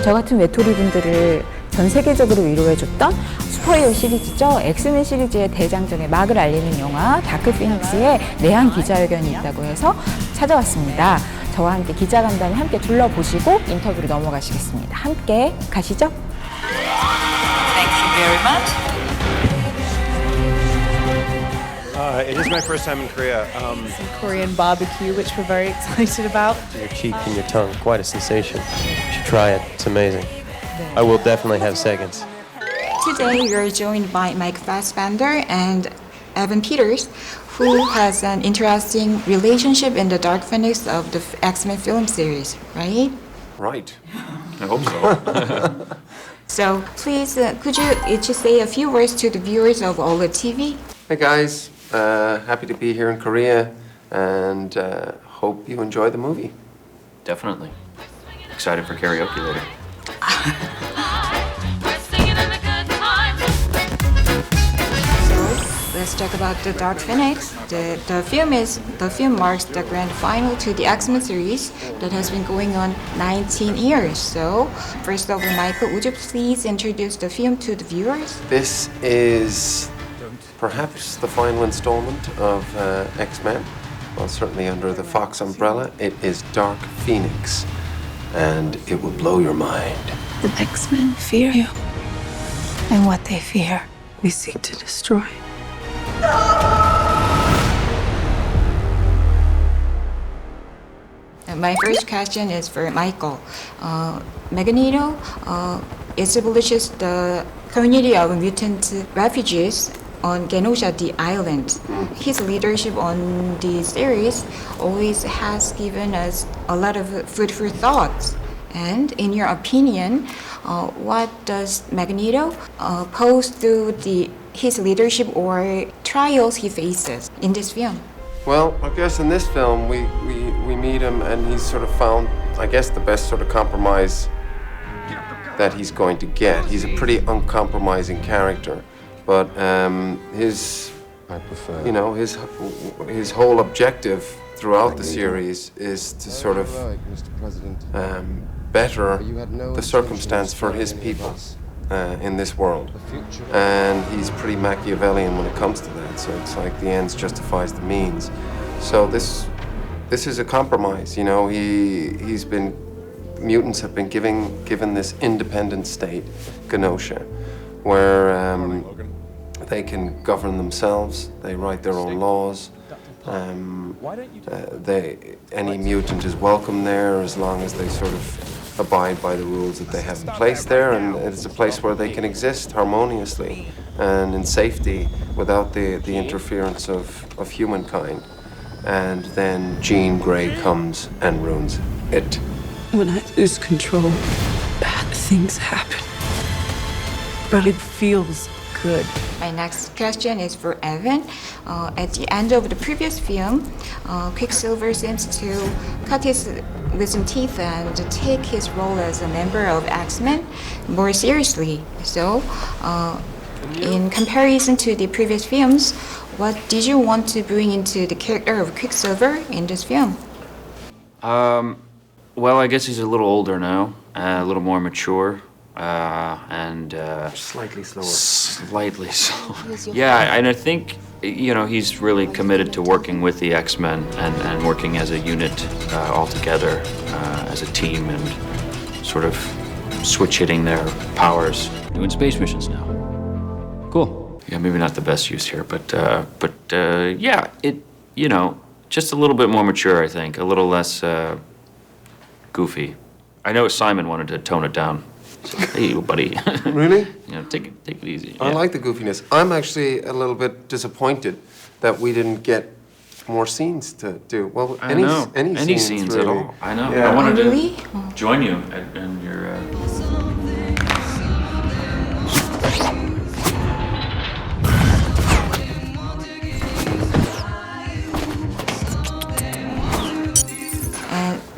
저 같은 외톨이 분들을 전 세계적으로 위로해줬던 슈퍼히어로 시리즈죠. 엑스맨 시리즈의 대장정의 막을 알리는 영화 다크 피닉스의 내한 기자회견이 있다고 해서 찾아왔습니다. 저와 함께 기자간담회 함께 둘러보시고 인터뷰로 넘어가시겠습니다. 함께 가시죠. Thank you very much. It is my first time in Korea. Korean barbecue, which we're very excited about. Your cheek and your tongue, quite a sensation. You should try it. It's amazing. I will definitely have seconds. Today we are joined by Mike Fassbender and Evan Peters, who has an interesting relationship in the Dark Phoenix of the X-Men film series, right? Right. I hope so. So please, could you each say a few words to the viewers of OLED TV? Hey guys, happy to be here in Korea and hope you enjoy the movie. Definitely. Excited for karaoke later. Let's talk about the Dark Phoenix. The film marks the grand final to the X-Men series that has been going on 19 years. So, first of all, Michael, would you please introduce the film to the viewers? This is perhaps the final installment of X-Men. Well, certainly under the Fox umbrella. It is Dark Phoenix, and it will blow your mind. The X-Men fear you, and what they fear, we seek to destroy. My first question is for Michael. Magneto establishes the community of mutant refugees on Genosha, the island. His leadership on the series always has given us a lot of food for thought. And in your opinion, what does Magneto pose to his leadership or trials he faces in this film? Well, I guess in this film we meet him and he's sort of found, I guess, the best sort of compromise that he's going to get. He's a pretty uncompromising character, but his whole objective throughout the series is to sort of better the circumstance for his people in this world, and he's pretty Machiavellian when it comes to that. So it's like the ends justifies the means. So this is a compromise. You know, mutants have been given this independent state, Genosha, where they can govern themselves. They write their own laws. Any mutant is welcome there as long as they sort of abide by the rules that they have in place there, and it's a place where they can exist harmoniously and in safety without the interference of humankind. And then Jean Grey comes and ruins it. When I lose control, bad things happen. But it feels good. My next question is for Evan. At the end of the previous film, Quicksilver seems to cut his wisdom teeth and take his role as a member of X-Men more seriously. So, in comparison to the previous films, what did you want to bring into the character of Quicksilver in this film? Well, I guess he's a little older now, a little more mature, and Slightly slower. slightly so. Yeah, and I think, you know, he's really committed to working with the X-Men and working as a unit all together, as a team, and sort of switch hitting their powers. Doing space missions now. Cool. Yeah, maybe not the best use here, but yeah, it, you know, just a little bit more mature, I think, a little less goofy. I know Simon wanted to tone it down. So, hey, buddy. Really? You know, take it easy. I like the goofiness. I'm actually a little bit disappointed that we didn't get more scenes to do. Well, I know. Any scenes really. at all. I know. Yeah. I wanted Really? to join you in your.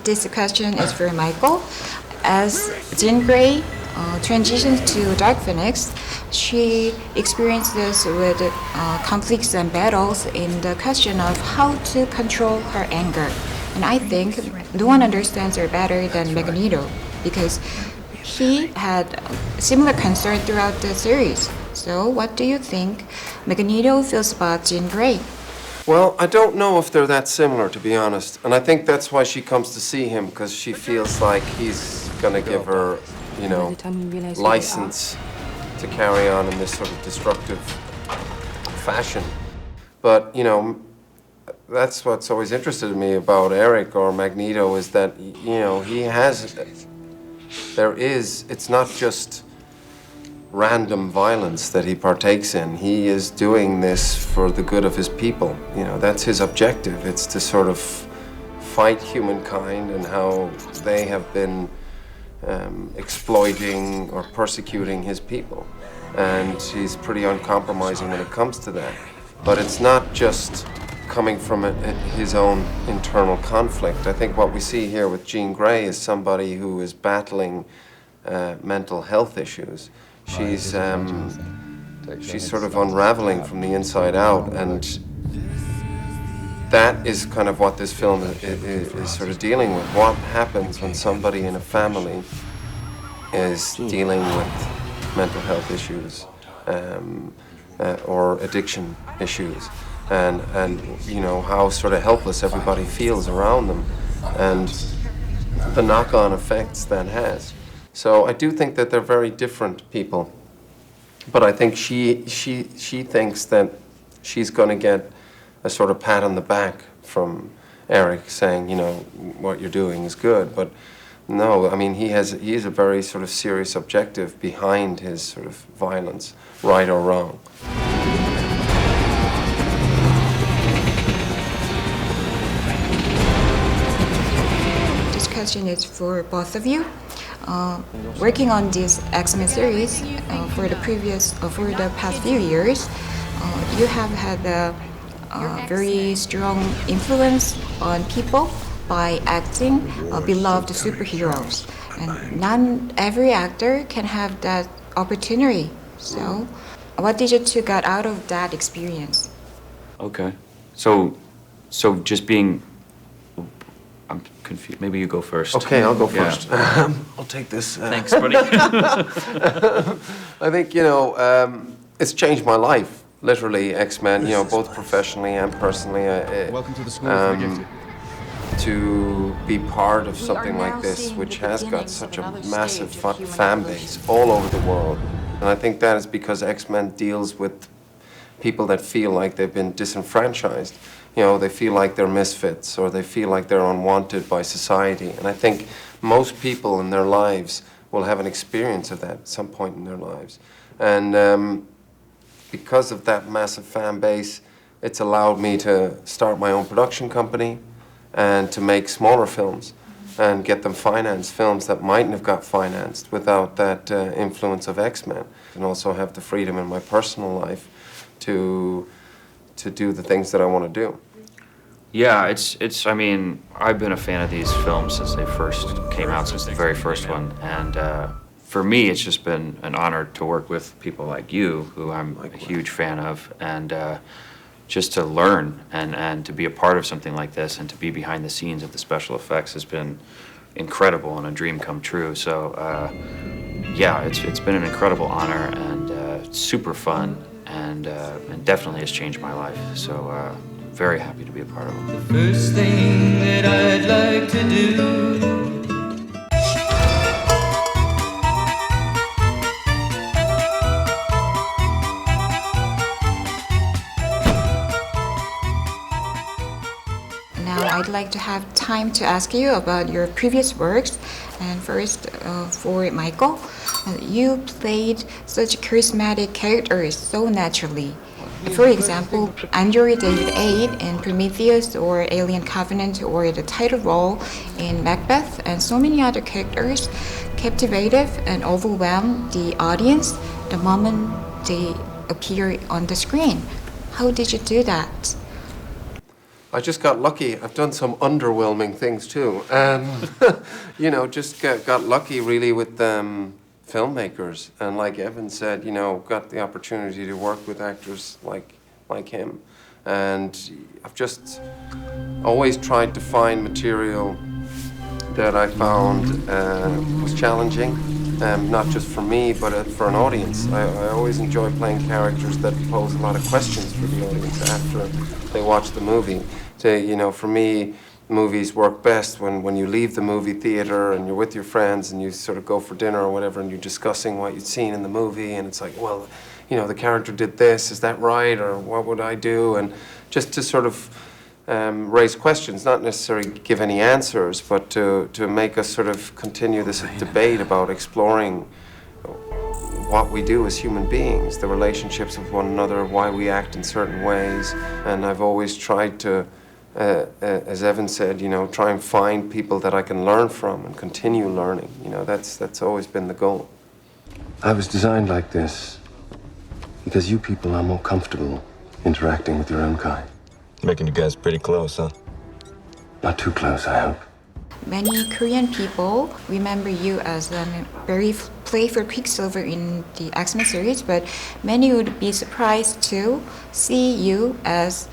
This question is for Michael. As Jean Grey transitions to Dark Phoenix, she experiences with conflicts and battles in the question of how to control her anger. And I think no one understands her better than Magneto, because he had a similar concern throughout the series. So what do you think Magneto feels about Jean Grey? Well, I don't know if they're that similar, to be honest. And I think that's why she comes to see him, because she feels like he's going to give her, you know, license to carry on in this sort of destructive fashion. But, you know, that's what's always interested me about Eric or Magneto is that, you know, it's not just random violence that he partakes in. He is doing this for the good of his people. You know, that's his objective. It's to sort of fight humankind and how they have been exploiting or persecuting his people. And he's pretty uncompromising when it comes to that. But it's not just coming from his own internal conflict. I think what we see here with Jean Grey is somebody who is battling mental health issues. She's sort of unraveling from the inside out, and that is kind of what this film is sort of dealing with. What happens when somebody in a family is dealing with mental health issues or addiction issues, and you know how sort of helpless everybody feels around them, and the knock-on effects that has. So I do think that they're very different people, but I think she thinks that she's going to get a sort of pat on the back from Eric saying, you know, what you're doing is good. But no, I mean, he has a very sort of serious objective behind his sort of violence, right or wrong. This question is for both of you. Working on this X-Men series for the past few years, you have had a very strong influence on people by acting beloved superheroes, and not every actor can have that opportunity. So, what did you two get out of that experience? Okay. So just being, I'm confused. Maybe you go first. Okay, I'll go Yeah. first. I'll take this. Thanks, buddy. I think, you know, it's changed my life, literally, X-Men, you know, both professionally and personally. Welcome to the school. To be part of something like this, which has got such a massive fan base all over the world. And I think that is because X-Men deals with people that feel like they've been disenfranchised. You know, they feel like they're misfits, or they feel like they're unwanted by society. And I think most people in their lives will have an experience of that at some point in their lives. And because of that massive fan base, it's allowed me to start my own production company and to make smaller films and get them financed, films that mightn't have got financed without that influence of X-Men. And also have the freedom in my personal life to do the things that I want to do. Yeah, it's. I mean, I've been a fan of these films since they first came out, since the very first one, and for me, it's just been an honor to work with people like you, who I'm a huge fan of, and just to learn and to be a part of something like this and to be behind the scenes of the special effects has been incredible and a dream come true. So yeah, it's been an incredible honor and super fun and definitely has changed my life. So very happy to be a part of it. The first thing that I'd like to do. I'd like to have time to ask you about your previous works. And first, for Michael, you played such charismatic characters so naturally. For example, Android David 8 in Prometheus or Alien Covenant, or the title role in Macbeth, and so many other characters captivated and overwhelmed the audience the moment they appear on the screen. How did you do that? I just got lucky. I've done some underwhelming things too. You know, just got lucky really with filmmakers. And like Evan said, you know, got the opportunity to work with actors like him. And I've just always tried to find material that I found was challenging not just for me, but for an audience. I always enjoy playing characters that pose a lot of questions for the audience after they watch the movie. So, for me, movies work best when you leave the movie theater and you're with your friends and you sort of go for dinner or whatever and you're discussing what you'd seen in the movie and it's like, well, the character did this, is that right, or what would I do? And just to sort of raise questions, not necessarily give any answers, but to make us sort of continue this debate about exploring what we do as human beings, the relationships with one another, why we act in certain ways. And I've always tried to, as Evan said, try and find people that I can learn from and continue learning. That's always been the goal. I was designed like this because you people are more comfortable interacting with your own kind. Making you guys pretty close, huh? Not too close, I hope. Many Korean people remember you as a very playful Quicksilver in the X-Men series, but many would be surprised to see you as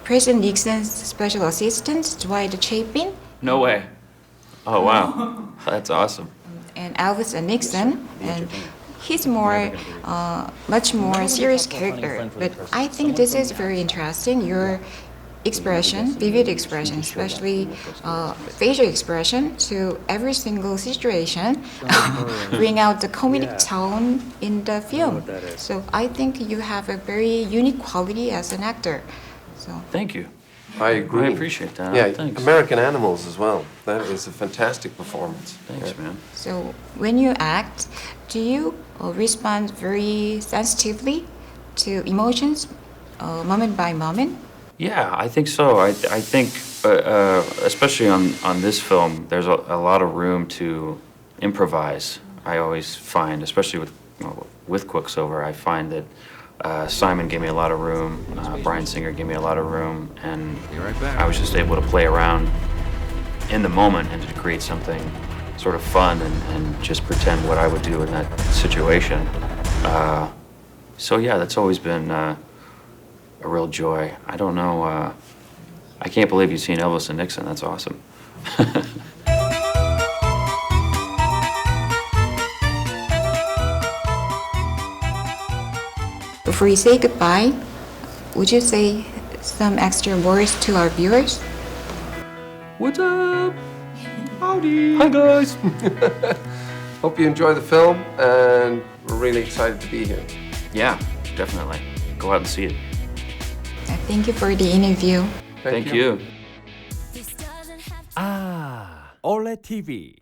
President Nixon's special assistant, Dwight Chapin. No way. Oh, wow. That's awesome. And Elvis and Nixon, and he's much more serious character. But I think this is very interesting. Your expression, vivid expression, especially facial expression to every single situation, bring out the comedic tone in the film. So I think you have a very unique quality as an actor. So thank you. I agree. I appreciate that. Yeah, Thanks. American Animals as well. That is a fantastic performance. Thanks, man. So when you act, do you respond very sensitively to emotions, moment by moment? Yeah, I think so. I think, especially on this film, there's a lot of room to improvise. I always find, especially with Quicksilver, I find that Simon gave me a lot of room, Bryan Singer gave me a lot of room, and I was just able to play around in the moment and to create something sort of fun and just pretend what I would do in that situation. So yeah, that's always been a real joy. I don't know, I can't believe you've seen Elvis and Nixon. That's awesome. Before you say goodbye, would you say some extra words to our viewers? What's up? Howdy. Hi, guys. Hope you enjoy the film, and we're really excited to be here. Yeah, definitely. Go out and see it. Thank you for the interview. Thank you. 아, 올레 TV.